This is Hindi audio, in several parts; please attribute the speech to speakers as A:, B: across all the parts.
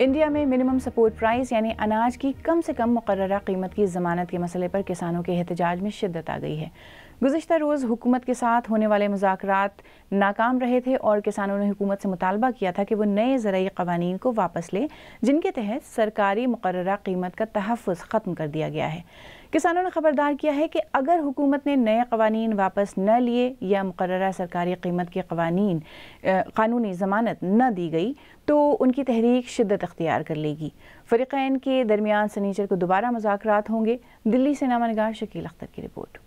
A: इंडिया में मिनिमम सपोर्ट प्राइस यानी अनाज की कम से कम मुकर्ररा कीमत की ज़मानत के मसले पर किसानों के एहतजाज में शिद्दत आ गई है। गुज़िश्ता रोज़ हुकूमत के साथ होने वाले मुज़ाकरात नाकाम रहे थे और किसानों ने हुकूमत से मुतालबा किया था कि वो नए ज़राई क़वानीन को वापस ले, जिनके तहत सरकारी मुकर्ररा कीमत का तहफ़्फ़ुज़ ख़त्म कर दिया गया है। किसानों ने खबरदार किया है कि अगर हुकूमत ने नए क़वानीन वापस न लिए या मुकर्ररा सरकारी कीमत के कानूनी ज़मानत न दी गई तो उनकी तहरीक शिद्दत अख्तियार कर लेगी। फ़रीक़ैन के दरमियान सनीचर को दोबारा मुज़ाकरात होंगे। दिल्ली से नामा निगार शकील अख्तर की रिपोर्ट।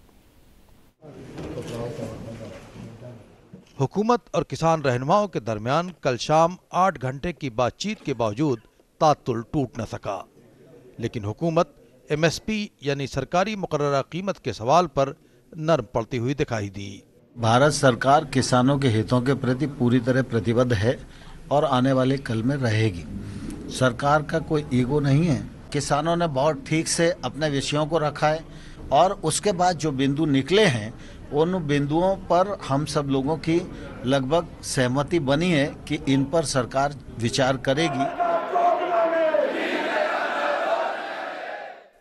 B: हुकूमत और किसान रहनुमाओं के दरमियान कल शाम 8 घंटे की बातचीत के बावजूद तातुल टूट न सका, लेकिन हुकूमत MSP यानी सरकारी मुकर्ररा कीमत के सवाल पर नर्म पड़ती हुई दिखाई दी।
C: भारत सरकार किसानों के हितों के प्रति पूरी तरह प्रतिबद्ध है और आने वाले कल में रहेगी। सरकार का कोई ईगो नहीं है। किसानों ने बहुत ठीक से अपने विषयों को रखा है और उसके बाद जो बिंदु निकले हैं उन बिंदुओं पर हम सब लोगों की लगभग सहमति बनी है कि इन पर सरकार विचार करेगी।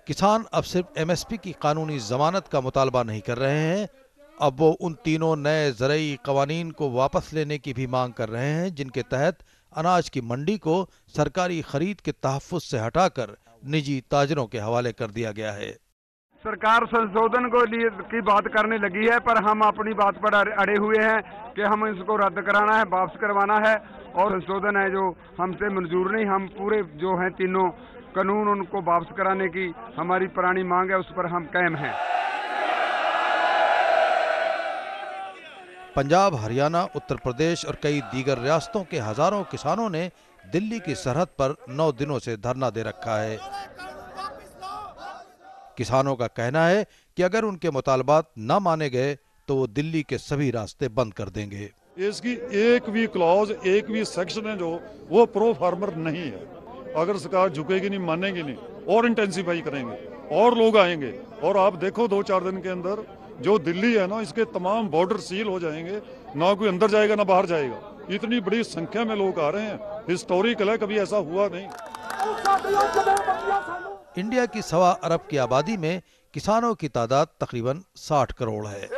B: किसान अब सिर्फ MSP की कानूनी जमानत का मुतालबा नहीं कर रहे हैं, अब वो उन तीनों नए ज़राई क़वानीन को वापस लेने की भी मांग कर रहे हैं जिनके तहत अनाज की मंडी को सरकारी खरीद के तहफ़्फ़ुज़ से हटाकर निजी ताजरों के हवाले कर दिया गया है।
D: सरकार संशोधन को लिए की बात करने लगी है, पर हम अपनी बात पर अड़े हुए हैं कि हम इसको रद्द कराना है, वापस करवाना है और संशोधन है जो हमसे मंजूर नहीं। हम पूरे जो हैं तीनों कानून उनको वापस कराने की हमारी पुरानी मांग है, उस पर हम कायम हैं।
B: पंजाब, हरियाणा, उत्तर प्रदेश और कई दीगर रियासतों के हजारों किसानों ने दिल्ली की सरहद पर 9 दिनों से धरना दे रखा है। किसानों का कहना है कि अगर उनके मुतालबात न माने गए तो वो दिल्ली के सभी रास्ते बंद कर देंगे।
E: इसकी एक भी क्लॉज, एक भी सेक्शन है जो वो प्रो फार्मर नहीं है। अगर सरकार झुकेगी नहीं, मानेगी नहीं और इंटेंसिफाई करेंगे और लोग आएंगे। और आप देखो 2-4 दिन के अंदर जो दिल्ली है ना, इसके तमाम बॉर्डर सील हो जाएंगे, ना कोई अंदर जाएगा ना बाहर जाएगा। इतनी बड़ी संख्या में लोग आ रहे हैं, हिस्टोरिकल है, कभी ऐसा हुआ नहीं।
B: इंडिया की 1.25 अरब की आबादी में किसानों की तादाद तकरीबन 60 करोड़ है।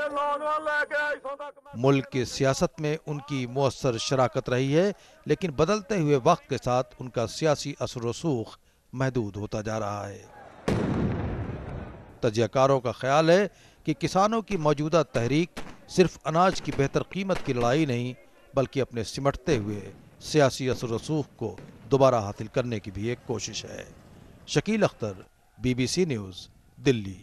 B: मुल्क की सियासत में उनकी मुअस्सर शराकत रही है, लेकिन बदलते हुए वक्त के साथ उनका सियासी असर व रसूख महदूद होता जा रहा है। तजियाकारों का ख्याल है कि किसानों की मौजूदा तहरीक सिर्फ अनाज की बेहतर कीमत की लड़ाई नहीं, बल्कि अपने सिमटते हुए सियासी असर रसूख को दोबारा हासिल करने की भी एक कोशिश है। Shakeel Akhtar, BBC news, Delhi.